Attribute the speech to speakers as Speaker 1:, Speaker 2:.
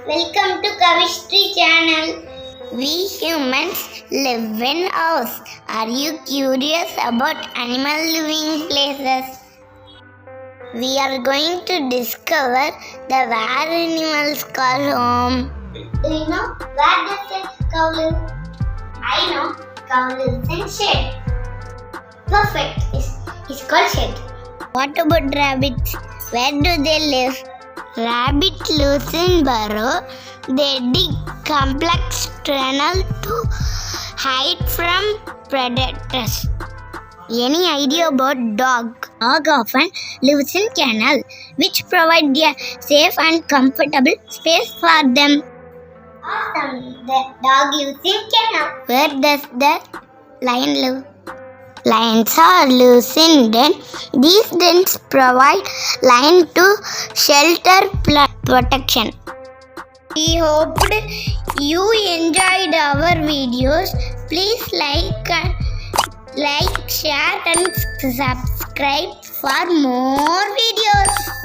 Speaker 1: Welcome to Kavistry channel. We humans live in house. Are you curious about animal living places? We are going to discover the where animals call home. Do you know where does a cow live? I know cow lives in shed. Perfect. It's called shed. What about rabbits? Where do they live? Rabbit lives in burrow. They dig complex tunnel to hide from predators. Any idea about dog? Dog often lives in kennel, which provide a safe and comfortable space for them. Awesome! The dog lives in kennel. Where does the lion live? Lions are lives in den. These dens provide lion to shelter protection. We hoped you enjoyed our videos. Please like, share and subscribe for more videos.